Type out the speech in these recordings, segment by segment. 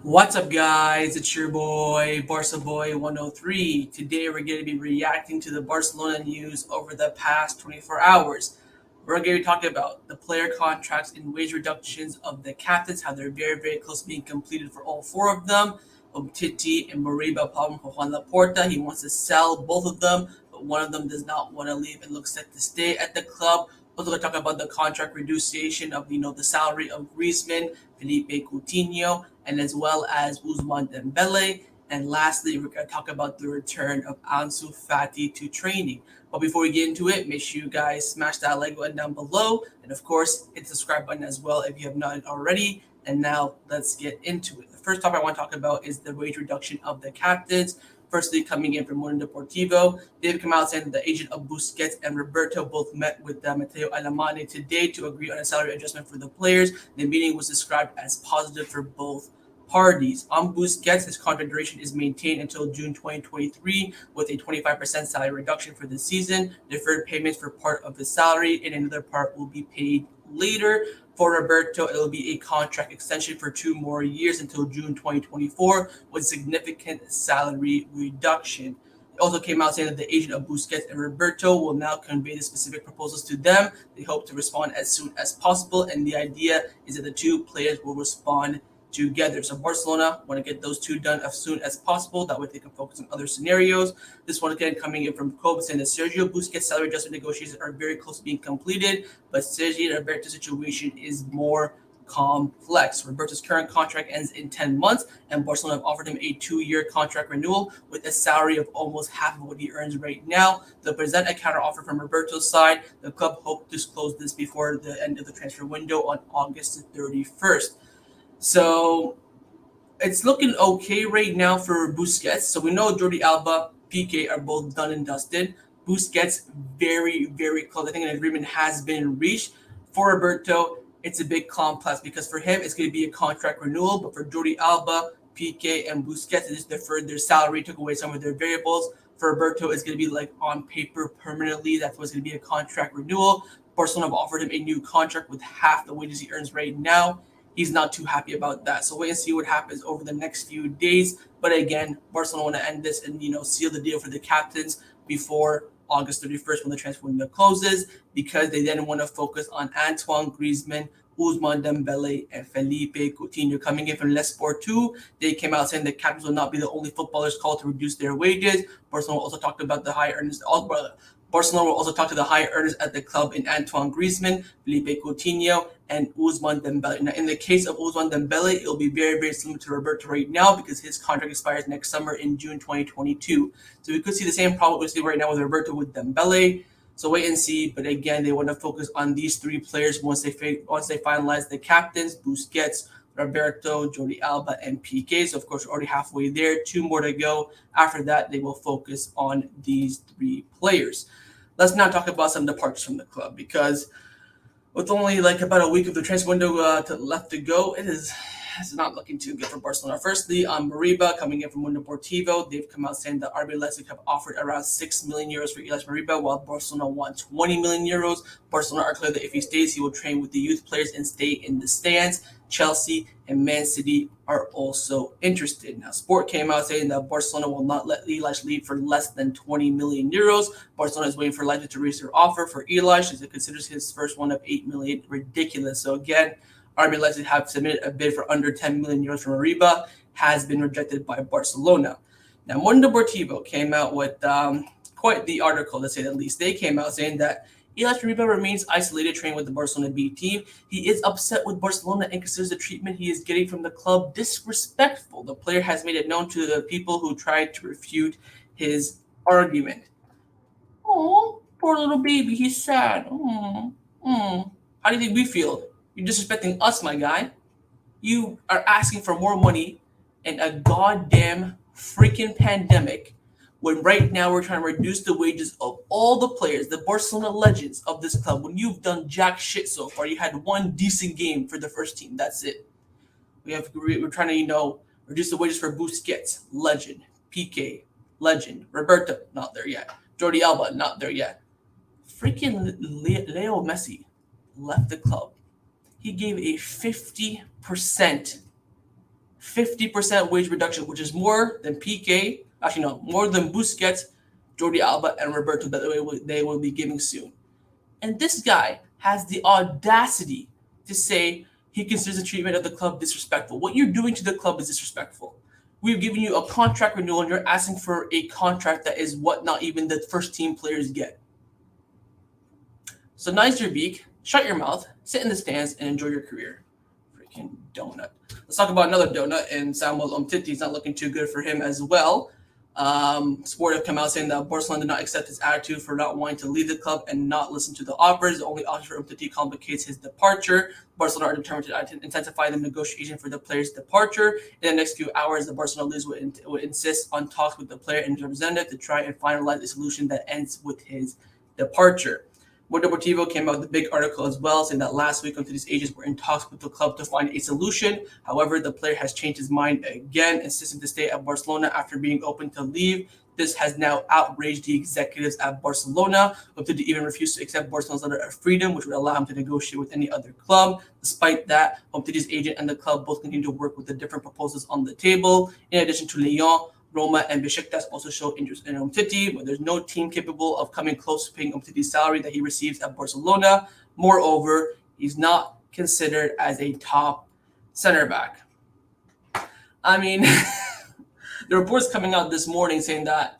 What's up, guys? It's your boy, Barca Boy 103. Today, we're going to be reacting to the Barcelona news over the past 24 hours. We're going to be talking about the player contracts and wage reductions of the captains, how they're very, very close to being completed for all four of them. Umtiti and Moriba, problem for Juan Laporta. He wants to sell both of them, but one of them does not want to leave and looks set to stay at the club. Also, going to talk about the contract reduction of the salary of Griezmann, Philippe Coutinho, and as well as Ousmane Dembele. And lastly, we're going to talk about the return of Ansu Fati to training. But before we get into it, make sure you guys smash that like button down below. And of course, hit the subscribe button as well if you have not already. And now let's get into it. The first topic I want to talk about is the wage reduction of the captains. Firstly, coming in from Mundo Deportivo, they've come out saying that the agent of Busquets and Roberto both met with Mateo Alemany today to agree on a salary adjustment for the players. The meeting was described as positive for both parties. On Busquets, his contract duration is maintained until June 2023 with a 25% salary reduction for the season. Deferred payments for part of his salary and another part will be paid later. For Roberto, it will be a contract extension for 2 more years until June 2024 with significant salary reduction. It also came out saying that the agent of Busquets and Roberto will now convey the specific proposals to them. They hope to respond as soon as possible, and the idea is that the two players will respond together. So Barcelona want to get those two done as soon as possible. That way they can focus on other scenarios. This one again coming in from Kobe saying that Sergio Busquets salary adjustment negotiations are very close to being completed, but Sergi and Roberto's situation is more complex. Roberto's current contract ends in 10 months, and Barcelona have offered him a 2-year contract renewal with a salary of almost half of what he earns right now. To present a counter offer from Roberto's side, the club hoped to close this before the end of the transfer window on August 31st. So it's looking okay right now for Busquets. So we know Jordi Alba, Pique are both done and dusted. Busquets very, very close. I think an agreement has been reached. For Roberto, it's a big complex because for him it's going to be a contract renewal, but for Jordi Alba, Pique, and Busquets, they just deferred their salary, took away some of their variables. For Roberto, it's going to be like on paper permanently. That's what's going to be a contract renewal. Barcelona have offered him a new contract with half the wages he earns right now. He's not too happy about that. So wait and see what happens over the next few days. But again, Barcelona want to end this and seal the deal for the captains before August 31st when the transfer window closes, because they then want to focus on Antoine Griezmann, Ousmane Dembele, and Philippe Coutinho coming in from Les Sport 2. They came out saying the captains will not be the only footballers called to reduce their wages. Barcelona also talked about the high earners. Barcelona will also talk to the high earners at the club in Antoine Griezmann, Philippe Coutinho, and Ousmane Dembele. Now, in the case of Ousmane Dembele, it will be very, very similar to Roberto right now because his contract expires next summer in June 2022. So we could see the same problem we see right now with Roberto with Dembele. So wait and see. But again, they want to focus on these 3 players once they finalize the captains: Busquets, Roberto, Jordi Alba, and Pique. So, of course, we're already halfway there. 2 more to go. After that, they will focus on these 3 players. Let's now talk about some departures from the club because with only like about a week of the transfer window left to go, it's not looking too good for Barcelona. Firstly, Moriba coming in from Mundo Deportivo, they've come out saying that RB Leipzig have offered around 6 million euros for Ilaix Moriba, while Barcelona want 20 million euros. Barcelona are clear that if he stays, he will train with the youth players and stay in the stands. Chelsea and Man City are also interested. Now, Sport came out saying that Barcelona will not let Ilaix leave for less than 20 million euros. Barcelona is waiting for Leipzig to raise their offer for Ilaix as it considers his first one of 8 million ridiculous. So again, RB Leipzig have submitted a bid for under 10 million euros for Moriba, has been rejected by Barcelona. Now, Mundo Deportivo came out with quite the article, to say the least. They came out saying that Ilaix Moriba remains isolated training with the Barcelona B team. He is upset with Barcelona and considers the treatment he is getting from the club disrespectful. The player has made it known to the people who tried to refute his argument. Oh, poor little baby, he's sad. How do you think we feel? You're disrespecting us, my guy. You are asking for more money in a goddamn freaking pandemic when right now we're trying to reduce the wages of all the players, the Barcelona legends of this club, when you've done jack shit so far. You had 1 decent game for the first team. That's it. We're trying to, reduce the wages for Busquets, legend. Pique, legend. Roberto, not there yet. Jordi Alba, not there yet. Freaking Leo Messi left the club. He gave a 50% 50% wage reduction, which is more than Pique, actually no, more than Busquets, Jordi Alba, and Roberto that they will be giving soon. And this guy has the audacity to say he considers the treatment of the club disrespectful. What you're doing to the club is disrespectful. We've given you a contract renewal and you're asking for a contract that is what not even the first team players get. So nice your beak, shut your mouth, sit in the stands, and enjoy your career. Freaking donut. Let's talk about another donut, and Samuel Umtiti is not looking too good for him as well. Sport have come out saying that Barcelona did not accept his attitude for not wanting to leave the club and not listen to the offers. The only offer for Umtiti complicates his departure. Barcelona are determined to intensify the negotiation for the player's departure. In the next few hours, the Barcelona leaders would insist on talks with the player and his representative to try and finalize a solution that ends with his departure. Mundo Deportivo came out with a big article as well, saying that last week Umtiti's agents were in talks with the club to find a solution. However, the player has changed his mind again, insisting to stay at Barcelona after being open to leave. This has now outraged the executives at Barcelona. Umtiti even refused to accept Barcelona's letter of freedom, which would allow him to negotiate with any other club. Despite that, Umtiti's agent and the club both continue to work with the different proposals on the table. In addition to Lyon, Roma and Besiktas also show interest in Umtiti, but there's no team capable of coming close to paying Umtiti's salary that he receives at Barcelona. Moreover, he's not considered as a top center back. I mean, the reports coming out this morning saying that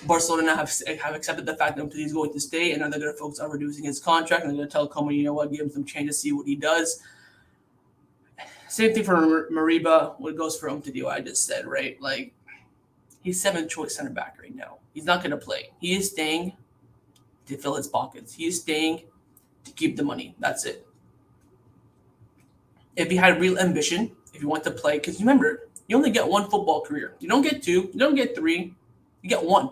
Barcelona have accepted the fact that Umtiti is going to stay, and now they're going to focus on reducing his contract, and they're going to tell Koeman, you know what, give him some change to see what he does. Same thing for Moriba, what goes for Umtiti, what I just said, right? Like, he's 7th choice center back right now. He's not going to play. He is staying to fill his pockets. He is staying to keep the money. That's it. If he had real ambition, if he wanted to play, because remember, you only get one football career. You don't get two. You don't get three. You get one.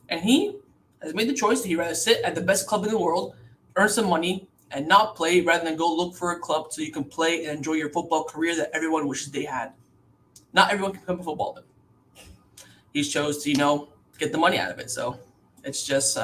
And he has made the choice that he'd rather sit at the best club in the world, earn some money, and not play rather than go look for a club so you can play and enjoy your football career that everyone wishes they had. Not everyone can become a football player. He chose to, get the money out of it. So it's just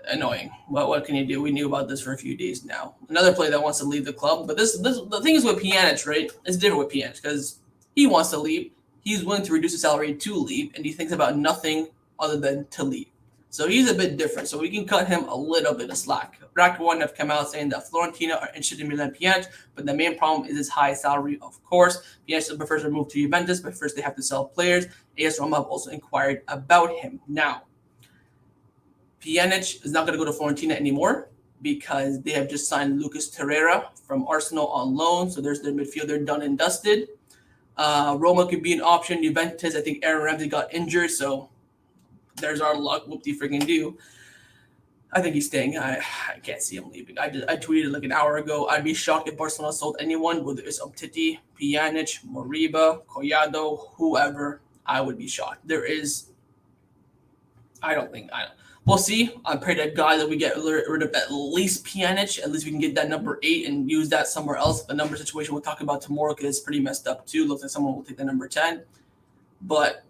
annoying. What can you do? We knew about this for a few days now. Another player that wants to leave the club, but this the thing is with Pjanic, right? It's different with Pjanic because he wants to leave. He's willing to reduce his salary to leave, and he thinks about nothing other than to leave. So he's a bit different. So we can cut him a little bit of slack. Rack One have come out saying that Fiorentina are interested in Milan Pjanic, but the main problem is his high salary, of course. Pjanic prefers to move to Juventus, but first they have to sell players. AS Roma have also inquired about him. Now, Pjanic is not going to go to Fiorentina anymore because they have just signed Lucas Torreira from Arsenal on loan. So there's their midfielder done and dusted. Roma could be an option. Juventus, I think Aaron Ramsey got injured, so there's our luck. Whoop-de-freaking do. I think he's staying. I can't see him leaving. I tweeted like an hour ago, I'd be shocked if Barcelona sold anyone, whether it's Umtiti, Pjanic, Moriba, Collado, whoever. I would be shocked. We'll see. I pray to God that we get rid of at least Pjanic. At least we can get that number 8 and use that somewhere else. The number situation we'll talk about tomorrow because it's pretty messed up too. Looks like someone will take the number 10. But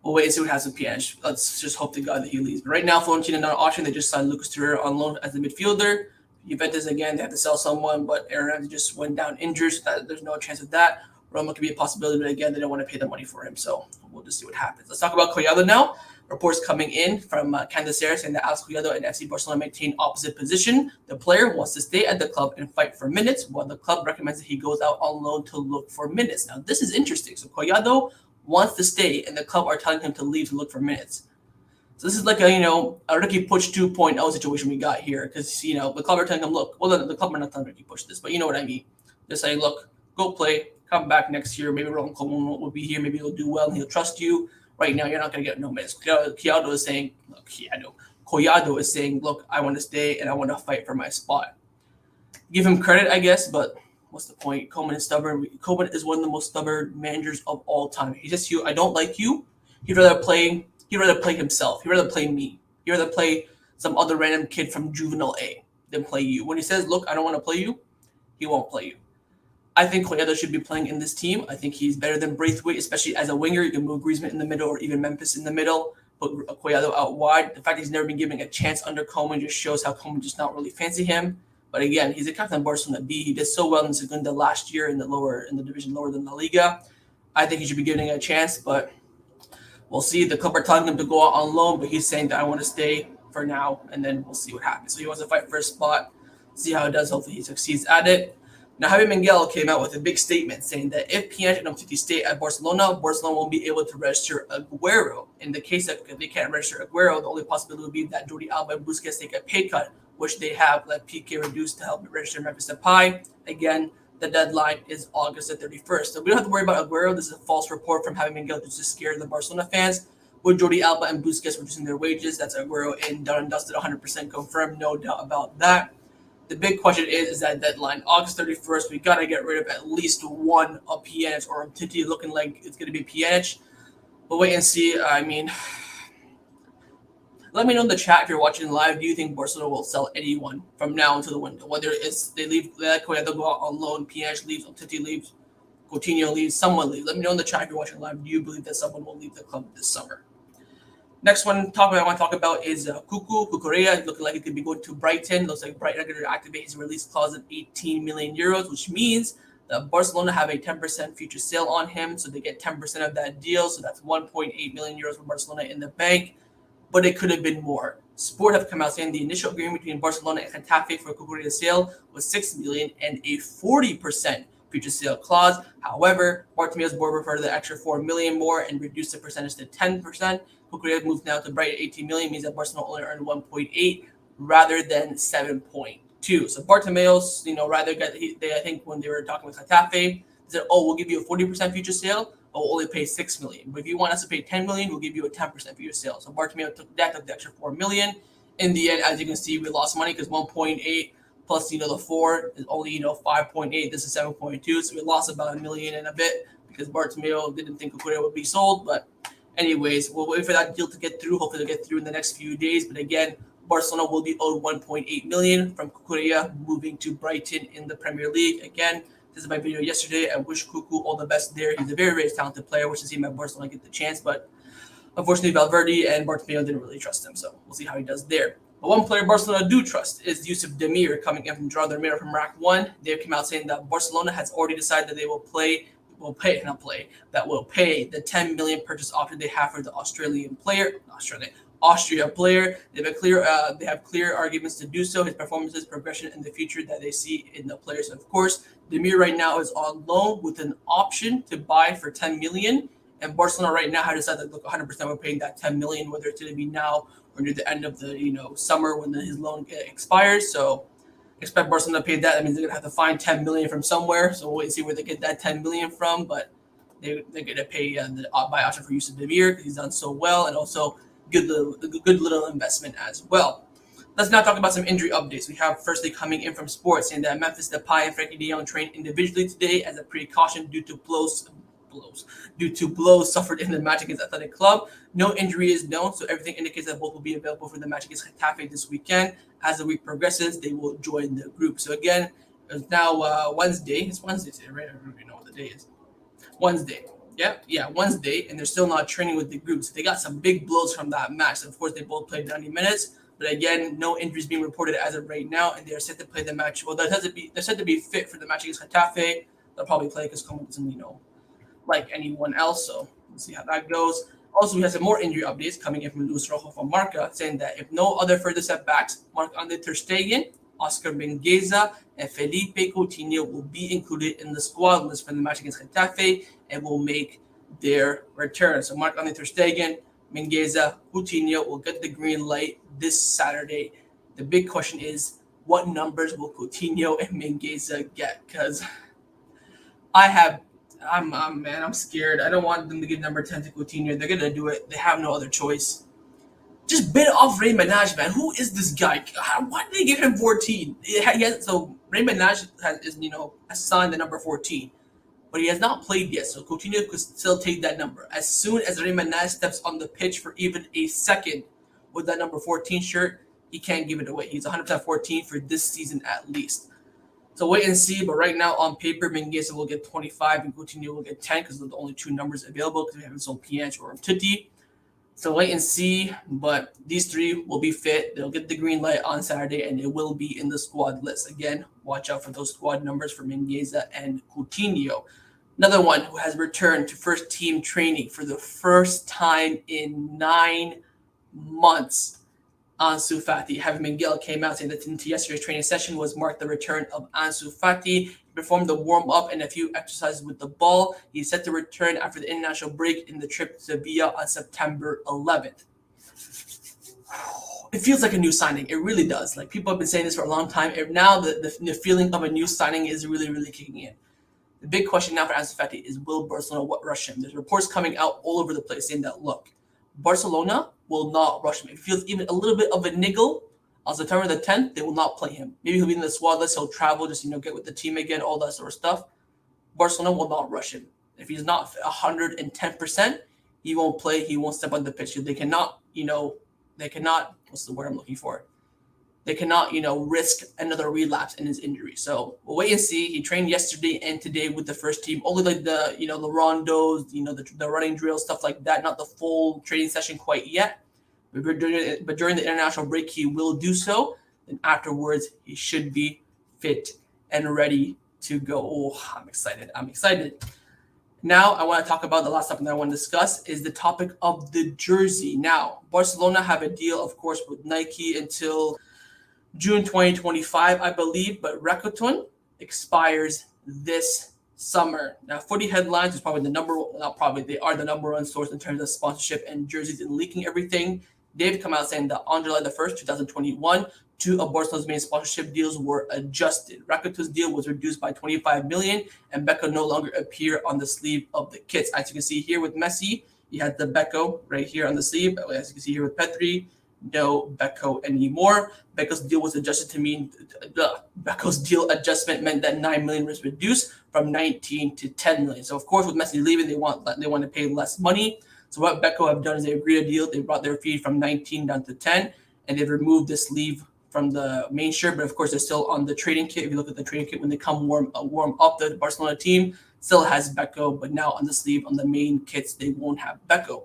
we'll wait and see what happens with Pjanic. Let's just hope to God that he leaves. But right now, Fiorentina not an option. They just signed Lucas Torreira on loan as the midfielder. Juventus, again, they have to sell someone, but Aaron Ramsey just went down injured, so there's no chance of that. Roma could be a possibility, but again, they don't want to pay the money for him, so we'll just see what happens. Let's talk about Collado now. Reports coming in from Candacer saying that Alex Collado and FC Barcelona maintain opposite position. The player wants to stay at the club and fight for minutes, while the club recommends that he goes out on loan to look for minutes. Now, this is interesting. So Collado wants to stay, and the club are telling him to leave to look for minutes. So this is like a Ricky Puig 2.0 situation we got here because, the club are telling him, look, well, the club are not telling Ricky Puig this, but you know what I mean. They're saying, look, go play, come back next year. Maybe Ronald Koeman will be here. Maybe he'll do well and he'll trust you. Right now, you're not going to get no minutes. Collado is saying, Collado is saying, look, I want to stay and I want to fight for my spot. Give him credit, I guess, but what's the point? Koeman is stubborn. Koeman is one of the most stubborn managers of all time. He's just I don't like you. He'd rather play himself. He'd rather play me. He'd rather play some other random kid from Juvenile A than play you. When he says, look, I don't want to play you, he won't play you. I think Collado should be playing in this team. I think he's better than Braithwaite, especially as a winger. You can move Griezmann in the middle or even Memphis in the middle, put Collado out wide. The fact that he's never been given a chance under Koeman just shows how Koeman just not really fancy him. But again, he's a captain of Barcelona B. He did so well in Segunda last year in the division lower than La Liga. I think he should be giving it a chance, but we'll see. The club are telling him to go out on loan, but he's saying that I want to stay for now, and then we'll see what happens. So he wants to fight for a spot, see how it does. Hopefully he succeeds at it. Now, Javi Miguel came out with a big statement saying that if Pjanic and Umtiti stay at Barcelona, Barcelona won't be able to register Aguero. In the case that they can't register Aguero, the only possibility would be that Jordi Alba and Busquets take a pay cut, which they have let Pique reduce to help register Memphis Depay. Again, the deadline is August the 31st. So we don't have to worry about Aguero. This is a false report from Javi Miguel to scare the Barcelona fans. With Jordi Alba and Busquets reducing their wages, that's Aguero in, done and dusted, 100% confirmed, no doubt about that. The big question is that deadline, August 31st. We got to get rid of at least one of Pjanic or Umtiti, looking like it's going to be Pjanic. But wait and see. I mean, let me know in the chat if you're watching live. Do you think Barcelona will sell anyone from now until the window? Whether it's they leave, let Collado go out on loan, Pjanic leaves, Umtiti leaves, Coutinho leaves, someone leaves. Let me know in the chat if you're watching live. Do you believe that someone will leave the club this summer? Next one I want to talk about is Cucurella, looking like it could be going to Brighton. Looks like Brighton are going to activate his release clause of 18 million euros, which means that Barcelona have a 10% future sale on him, so they get 10% of that deal. So that's 1.8 million euros for Barcelona in the bank, but it could have been more. Sport have come out saying the initial agreement between Barcelona and Getafe for Cucurella's sale was 6 million and a 40% future sale clause. However, Bartomeu's board preferred the extra 4 million more and reduced the percentage to 10%. Cucurella moves now to Brighton 18 million, means that Barcelona only earned 1.8 rather than 7.2. So Bartomeu's, rather I think when they were talking with Getafe, they said, "Oh, we'll give you a 40% future sale, but we'll only pay 6 million. But if you want us to pay 10 million, we'll give you a 10% future sale." So Bartomeu took the extra 4 million. In the end, as you can see, we lost money because 1.8 plus the 4 is only 5.8. This is 7.2, so we lost about $1 million and a bit because Bartomeu didn't think Cucurella would be sold, but. Anyways, we'll wait for that deal to get through. Hopefully, it'll get through in the next few days. But again, Barcelona will be owed 1.8 million from Cucurella moving to Brighton in the Premier League. Again, this is my video yesterday. I wish Cucu all the best there. He's a very, very talented player. Wish to see him at Barcelona get the chance, but unfortunately, Valverde and Bartomeu didn't really trust him. So we'll see how he does there. But one player Barcelona do trust is Youssouf Demir, coming in from Gerard Pique from Rack 1. They came out saying that Barcelona has already decided that they will pay the 10 million purchase option they have for the Austria player. They have clear arguments to do so. His performances, progression, and the future that they see in the players. Of course, Demir right now is on loan with an option to buy for 10 million. And Barcelona right now has decided that look 100% we're paying that 10 million, whether it's going to be now or near the end of the summer when his loan expires. So expect Barcelona to pay that. That means they're going to have to find 10 million from somewhere. So we'll wait and see where they get that 10 million from. But they're going to pay the buy option for Youssouf Demir because he's done so well, and also good little investment as well. Let's now talk about some injury updates. We have firstly coming in from sports saying that Memphis Depay and Frenkie de Jong trained individually today as a precaution due to blows suffered in the match against Athletic Club. No injury is known, so everything indicates that both will be available for the match against Getafe this weekend. As the week progresses, they will join the group. So again, it's now Wednesday. It's Wednesday today, right? I don't really know what the day is. Wednesday. Yeah, Wednesday, and they're still not training with the group. So they got some big blows from that match. Of course, they both played 90 minutes, but again, no injuries being reported as of right now, and they are set to play the match. Well, they're set to be fit for the match against Getafe. They'll probably play because Como doesn't, like anyone else. So we'll see how that goes. Also, we have some more injury updates coming in from Luis Rojo from Marca, saying that if no other further setbacks, Marc-Andre ter Stegen, Oscar Mingueza, and Philippe Coutinho will be included in the squad list for the match against Getafe and will make their return. So Marc-Andre ter Stegen, Mingueza, Coutinho will get the green light this Saturday. The big question is, what numbers will Coutinho and Mingueza get? Because I'm scared. I don't want them to give number 10 to Coutinho. They're going to do it. They have no other choice. Just bid off Ray Manage, man. Who is this guy? Why did they give him 14? So Ray Manage has assigned the number 14, but he has not played yet. So Coutinho could still take that number. As soon as Ray Manage steps on the pitch for even a second with that number 14 shirt, he can't give it away. He's 100% 14 for this season at least. So wait and see, but right now on paper, Mingueza will get 25 and Coutinho will get 10 because they're the only two numbers available because we haven't sold Pjanic or Umtiti. So wait and see, but these three will be fit. They'll get the green light on Saturday, and it will be in the squad list. Again, watch out for those squad numbers for Mingueza and Coutinho. Another one who has returned to first team training for the first time in 9 months. Ansu Fati. Having Miguel came out saying that into yesterday's training session was marked the return of Ansu Fati. He performed the warm-up and a few exercises with the ball. He's set to return after the international break in the trip to Sevilla on September 11th. It feels like a new signing. It really does. Like, people have been saying this for a long time. And now the feeling of a new signing is really, really kicking in. The big question now for Ansu Fati is, will Barcelona rush him? There's reports coming out all over the place saying that, look, Barcelona will not rush him. If he feels even a little bit of a niggle on September the 10th, they will not play him. Maybe he'll be in the squad list, he'll travel, just, get with the team again, all that sort of stuff. Barcelona will not rush him. If he's not 110%, he won't play, he won't step on the pitch. They cannot, what's the word I'm looking for? They cannot, risk another relapse in his injury. So we'll wait and see. He trained yesterday and today with the first team. Only like the, the rondos, the running drills, stuff like that. Not the full training session quite yet. But during the international break, he will do so. And afterwards, he should be fit and ready to go. Oh, I'm excited. Now, I want to talk about the last topic that I want to discuss is the topic of the jersey. Now, Barcelona have a deal, of course, with Nike until June 2025, I believe, but Rakuten expires this summer. Now, Footy Headlines is probably they are the number one source in terms of sponsorship and jerseys and leaking everything. They've come out saying that on July the 1st, 2021, 2 of Barcelona's main sponsorship deals were adjusted. Rakuten's deal was reduced by 25 million, and Becco no longer appear on the sleeve of the kits. As you can see here with Messi, you had the Becco right here on the sleeve. As you can see here with Pedri, no Becco anymore. Becco's deal was adjusted to mean Becco's deal adjustment meant that 9 million was reduced from 19 to 10 million. So of course, with Messi leaving, they want to pay less money. So what Becco have done is they agreed a deal. They brought their fee from 19 down to 10, and they've removed the sleeve from the main shirt. But of course, they're still on the training kit. If you look at the training kit when they come warm up, the Barcelona team still has Becco, but now on the sleeve on the main kits they won't have Becco.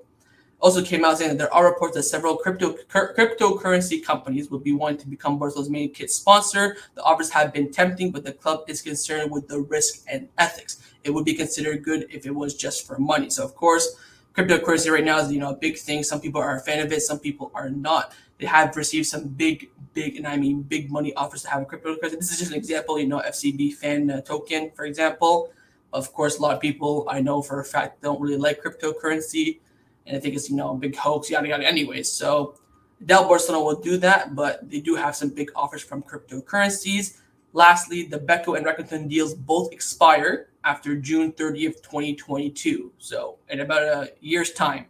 Also came out saying that there are reports that several cryptocurrency companies would be wanting to become Barcelona's main kit sponsor. The offers have been tempting, but the club is concerned with the risk and ethics. It would be considered good if it was just for money. So, of course, cryptocurrency right now is a big thing. Some people are a fan of it, some people are not. They have received some big money offers to have a cryptocurrency. This is just an example, FCB fan token, for example. Of course, a lot of people I know for a fact don't really like cryptocurrency. And I think it's, a big hoax, yada, yada. Anyways, so I doubt Barcelona will do that, but they do have some big offers from cryptocurrencies. Lastly, the Becco and Rakuten deals both expire after June 30th, 2022. So in about a year's time.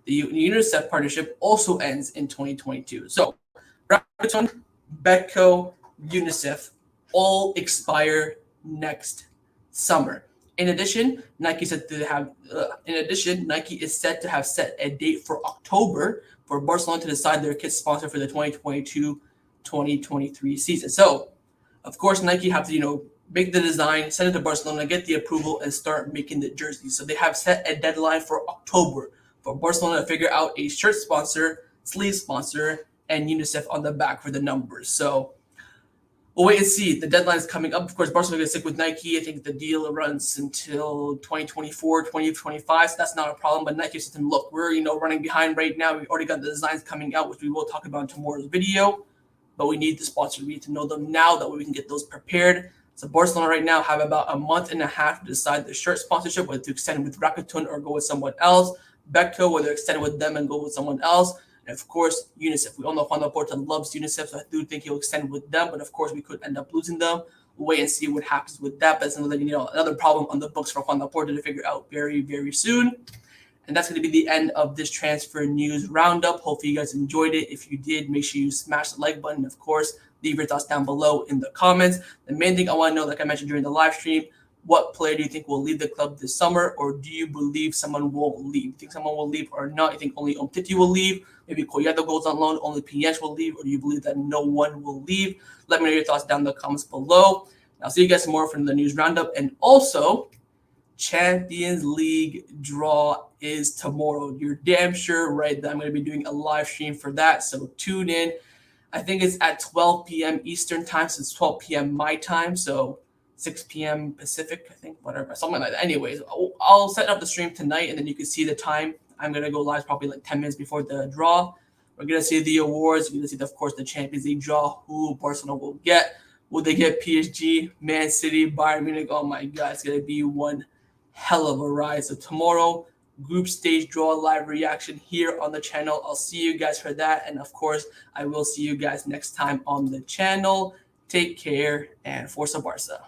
The UNICEF partnership also ends in 2022. So Rakuten, Becco, UNICEF all expire next summer. In addition, Nike is set to have set a date for October for Barcelona to decide their kit sponsor for the 2022-2023 season. So, of course, Nike have to, make the design, send it to Barcelona, get the approval, and start making the jerseys. So they have set a deadline for October for Barcelona to figure out a shirt sponsor, sleeve sponsor, and UNICEF on the back for the numbers. So we'll wait and see. The deadline is coming up. Of course, Barcelona is going to stick with Nike. I think the deal runs until 2024, 2025, so that's not a problem. But Nike said to them, look, we're running behind right now. We already got the designs coming out, which we will talk about in tomorrow's video. But we need the sponsors. We need to know them now. That way we can get those prepared. So Barcelona right now have about a month and a half to decide the shirt sponsorship, whether to extend with Rakuten or go with someone else. Becco, whether extend with them and go with someone else. And of course, UNICEF. We all know Joan Laporta loves UNICEF, so I do think he'll extend with them. But of course, we could end up losing them. We'll wait and see what happens with that. But that's another problem on the books for Joan Laporta to figure out very, very soon. And that's going to be the end of this transfer news roundup. Hopefully you guys enjoyed it. If you did, make sure you smash the like button. Of course, leave your thoughts down below in the comments. The main thing I want to know, like I mentioned during the live stream, what player do you think will leave the club this summer, or do you believe someone will leave? You think someone will leave or not? You think only Umtiti will leave? Maybe Collado goes on loan, only Pique will leave, or do you believe that no one will leave? Let me know your thoughts down in the comments below. I'll see you guys more from the news roundup. And also, Champions League draw is tomorrow. You're damn sure right that I'm going to be doing a live stream for that. So tune in. I think it's at 12 p.m. Eastern time, so it's 12 p.m. my time. So 6 p.m. Pacific, I think, whatever, something like that. Anyways, I'll set up the stream tonight, and then you can see the time. I'm going to go live probably like 10 minutes before the draw. We're going to see the awards. We're going to see, of course, the Champions League draw, who Barcelona will get. Will they get PSG, Man City, Bayern Munich? Oh, my God, it's going to be one hell of a ride. So tomorrow, group stage draw live reaction here on the channel. I'll see you guys for that. And, of course, I will see you guys next time on the channel. Take care, and Forza Barca.